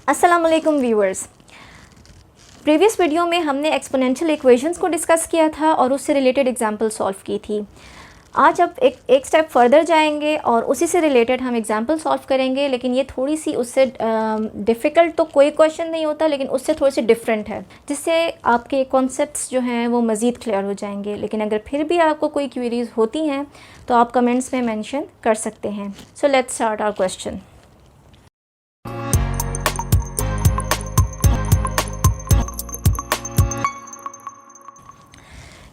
अस्सलाम वालेकुम viewers. Previous video में हमने एक्सपोनेंशियल इक्वेशंस को डिस्कस किया था और उससे रिलेटेड एग्जांपल सॉल्व की थी। आज अब एक स्टेप फर्दर जाएंगे और उसी से रिलेटेड हम एग्जांपल सॉल्व करेंगे, लेकिन ये थोड़ी सी उससे डिफ़िकल्ट तो कोई क्वेश्चन नहीं होता, लेकिन उससे थोड़ी सी डिफरेंट है, जिससे आपके कॉन्सेप्ट्स जो हैं वो मज़ीद क्लियर हो जाएंगे। लेकिन अगर फिर भी आपको कोई क्वेरीज होती हैं तो आप कमेंट्स में मेंशन कर सकते हैं। So let's start our question.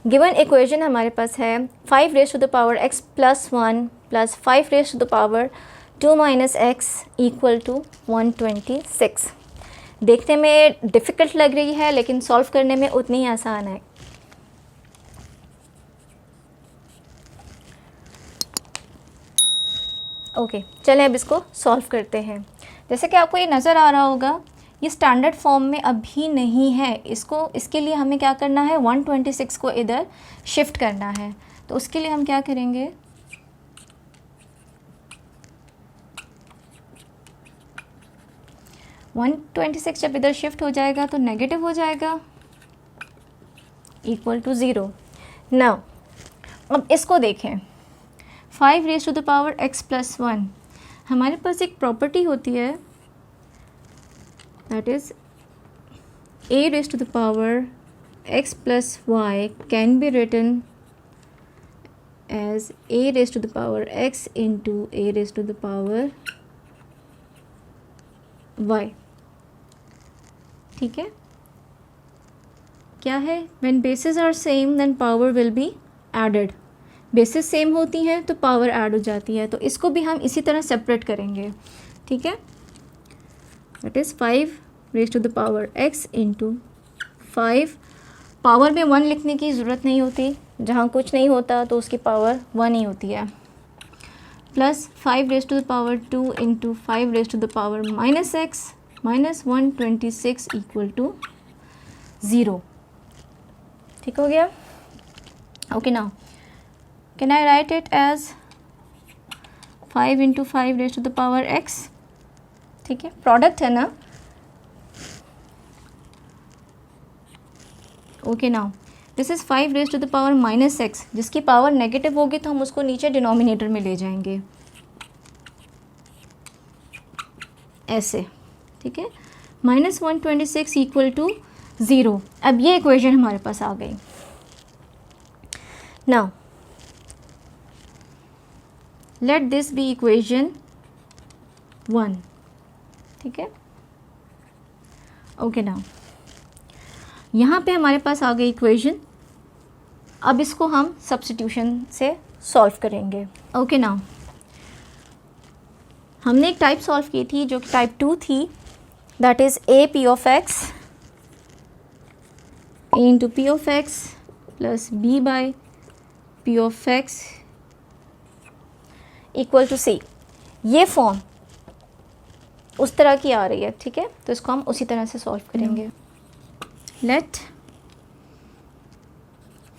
Given equation हमारे पास है 5 raise to the power x plus 1 plus 5 raise to the power 2 minus x equal to 126। देखने में डिफ़िकल्ट लग रही है, लेकिन सॉल्व करने में उतनी ही आसान है। ओके, चलें अब इसको सॉल्व करते हैं। जैसे कि आपको ये नज़र आ रहा होगा, ये स्टैंडर्ड फॉर्म में अभी नहीं है। इसके लिए हमें क्या करना है, 126 को इधर शिफ्ट करना है। तो उसके लिए हम क्या करेंगे, वन 26 जब इधर शिफ्ट हो जाएगा तो नेगेटिव हो जाएगा, इक्वल टू 0। नाउ अब इसको देखें, 5 raise to the power x plus 1, हमारे पास एक प्रॉपर्टी होती है, that is a raised to the power x plus y can be written as a raised to the power x into a raised to the power y। ठीक है, क्या है, when bases are same then power will be added। Basis same होती हैं तो power add हो जाती है, तो इसको भी हम इसी तरह सेपरेट करेंगे। ठीक है, that is 5 raised to the power x into 5, power में 1 लिखने की ज़रूरत नहीं होती, जहाँ कुछ नहीं होता तो उसकी पावर 1 ही होती है, plus 5 raised to the power 2 into 5 raised to the power minus x minus 126 equal to 0। ठीक हो गया। Okay, now can I write it as 5 into 5 raised to the power x। ठीक है, प्रोडक्ट है ना। Okay, now this is 5 raise to the power minus x, जिसकी power negative होगी तो हम उसको नीचे डिनोमिनेटर में ले जाएंगे ऐसे। ठीक है, माइनस 126 इक्वल टू 0। अब ये इक्वेशन हमारे पास आ गई। Now let this be equation 1। ठीक है, ओके, नाउ यहाँ पे हमारे पास आ गई इक्वेशन। अब इसको हम सब्स्टिट्यूशन से सॉल्व करेंगे। ओके, नाउ हमने एक टाइप सॉल्व की थी जो कि टाइप 2 थी, that is a p of x into p of x plus b by p of x equal to c. ये फॉर्म उस तरह की आ रही है। ठीक है, तो इसको हम उसी तरह से सॉल्व करेंगे। Let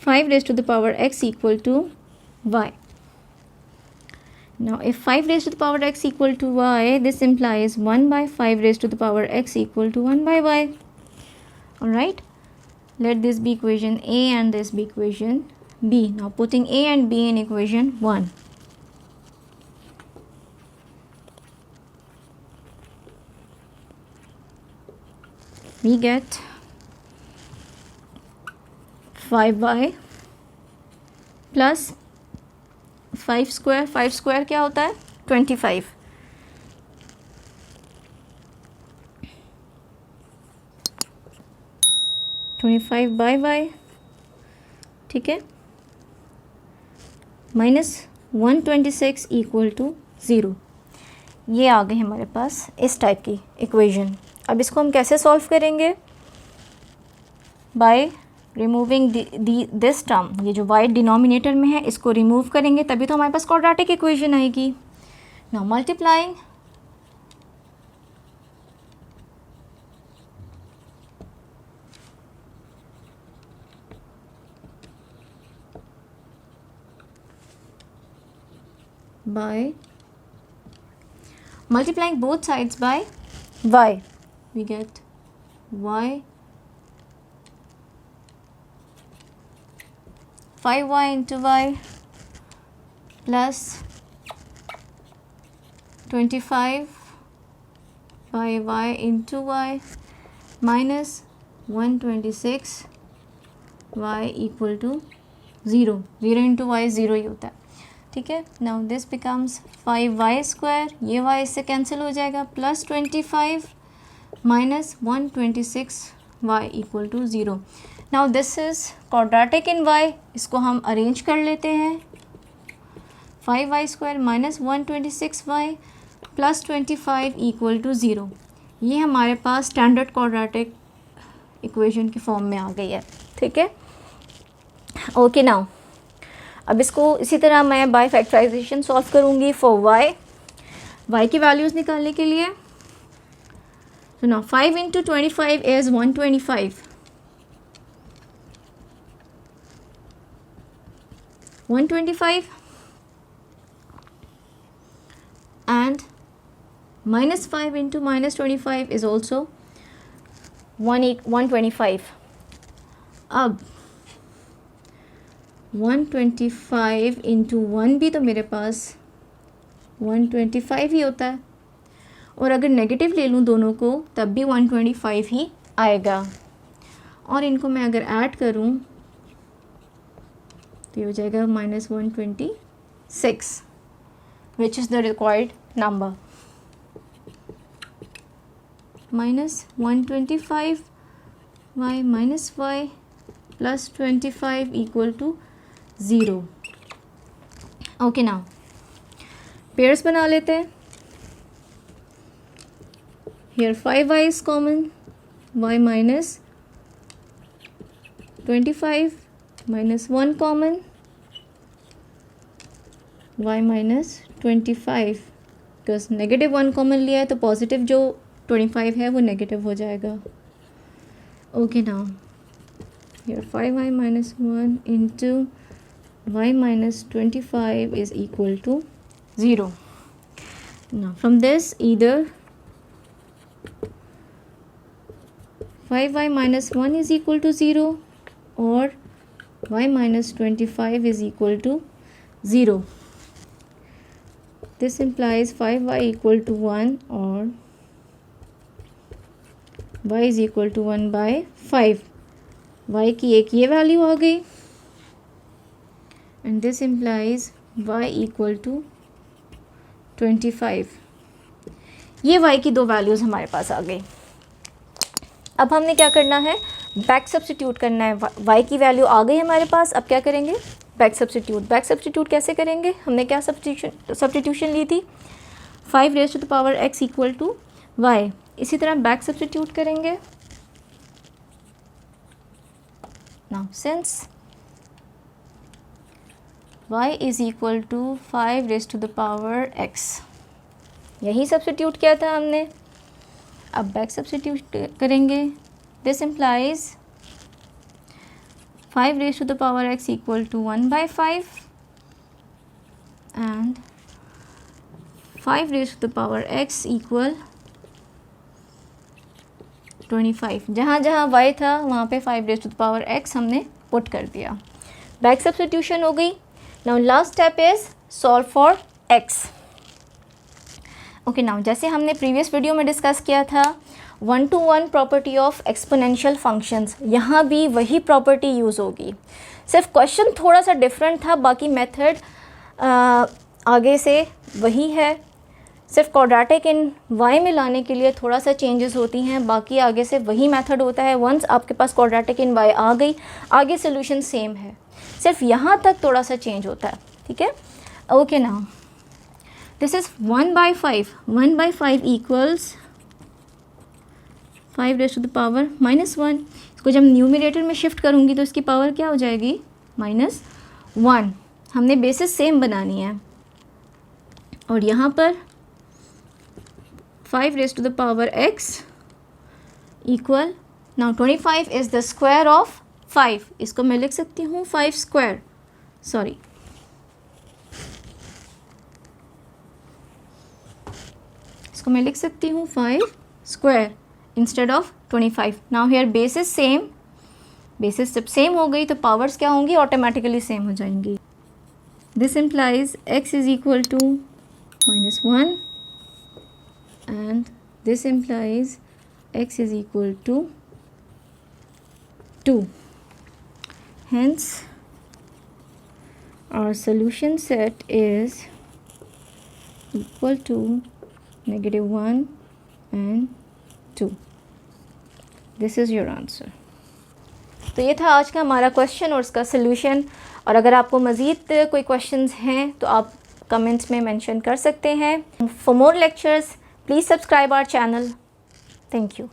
5 raised to the power x equal to y. Now if 5 raised to the power x equal to y, this implies 1 by 5 raised to the power x equal to 1 by y. Alright, let this be equation A and this be equation B. Now putting A and B in equation 1, we get 5y plus 5 square, 5 square क्या होता है, 25, by Y. ठीक है, minus 126 equal to 0। ये आ गई हमारे पास इस type की इक्वेशन। अब इसको हम कैसे सॉल्व करेंगे, बाय रिमूविंग दिस टर्म, ये जो y डिनोमिनेटर में है इसको रिमूव करेंगे, तभी तो हमारे पास क्वाड्रेटिक इक्वेशन आएगी। Now multiplying by multiplying both sides by y, we get y 5y into y plus 25 by y into y minus 126 y equal to 0. 0 into y 0 ही होता है, ठीक है. Now this becomes 5y square, ये y इससे cancel हो जाएगा, plus 25 minus 126 y equal to 0. Now this is quadratic in y, इसको हम अरेंज कर लेते हैं. 5y square minus 126y plus 25 equal to 0. ये हमारे पास स्टैंडर्ड क्वाड्रेटिक इक्वेशन की फॉर्म में आ गई है, ठीक है. ओके नाउ अब इसको इसी तरह मैं बाय फैक्टराइजेशन सॉल्व करूँगी फॉर y की वैल्यूज़ निकालने के लिए. तो now 5 into 25 is 125. 125 and minus 5 into minus 25 is also 125. अब 125 इंटू 1 भी तो मेरे पास 125 ही होता है, और अगर नेगेटिव ले लूँ दोनों को तब भी 125 ही आएगा. और इनको मैं अगर ऐड करूँ तो ये हो जाएगा minus 126 which is the required number. Minus 125 y minus y plus 25 equal to 0. Okay now pairs बना लेते हैं. Here 5y is common, y minus 25 minus 1 common, y minus 25. Because negative 1 common लिया है तो पॉजिटिव जो 25 है वो नेगेटिव हो जाएगा. Okay now here 5y minus 1 into y minus 25 is equal to 0. Now from this either 5y minus 1 is equal to 0 or y minus 25 is equal to 0. This implies 5y equal to 1 or y is equal to 1 by 5. y की एक ये value आ गई and this implies y equal to 25. ये y की दो values हमारे पास आ गई. अब हमने क्या करना है, बैक सब्स्टिट्यूट करना है. y की वैल्यू आ गई हमारे पास, अब क्या करेंगे, बैक सब्स्टिट्यूट. बैक सब्स्टिट्यूट कैसे करेंगे, हमने क्या सब्स्टिट्यूशन ली थी, 5 raise to the power x equal to y. इसी तरह बैक सब्स्टिट्यूट करेंगे. Now since y is equal to 5 raised to the power x, यही सब्स्टिट्यूट किया था हमने. अब बैक सब्स्टिट्यूट करेंगे. This implies 5 raised to the power x equal to 1 by 5 and 5 raised to the power x equal 25. जहाँ जहाँ y था वहाँ पे 5 raised to the power x हमने पुट कर दिया. बैक सब्स्टिट्यूशन हो गई. Now last step is solve for x. Okay now जैसे हमने प्रीवियस वीडियो में डिस्कस किया था 1-to-1 property of exponential functions, यहाँ भी वही प्रॉपर्टी यूज़ होगी. सिर्फ क्वेश्चन थोड़ा सा डिफरेंट था, बाकी मेथड आगे से वही है. सिर्फ क्वाड्रेटिक इन y में लाने के लिए थोड़ा सा चेंजेस होती हैं, बाकी आगे से वही मेथड होता है. वंस आपके पास क्वाड्रेटिक इन y आ गई, आगे सोल्यूशन सेम है, सिर्फ यहाँ तक थोड़ा सा चेंज होता है, ठीक है. Okay now this is 1 by 5. 1 by 5 equals 5 raise to the power -1. इसको जब न्यूमरेटर में शिफ्ट करूँगी तो इसकी पावर क्या हो जाएगी, -1. हमने बेसिस सेम बनानी है. और यहाँ पर 5 raised to the power x equal, now 25 is the square of 5. इसको मैं लिख सकती हूँ 5 स्क्वायर, सॉरी इसको मैं लिख सकती हूँ 5 square instead of 25. Now here base is same, basis जब सेम हो गई तो पावर्स क्या होंगी, ऑटोमेटिकली सेम हो जाएंगी. This implies x is equal to -1 and this implies x is equal to 2. Hence, our solution set is equal to -1 and 2. This is your answer. तो ये था आज का हमारा क्वेश्चन और उसका सल्यूशन. और अगर आपको मज़ीद कोई क्वेश्चंस हैं तो आप कमेंट्स में मेंशन कर सकते हैं. For more lectures please subscribe our channel. Thank you.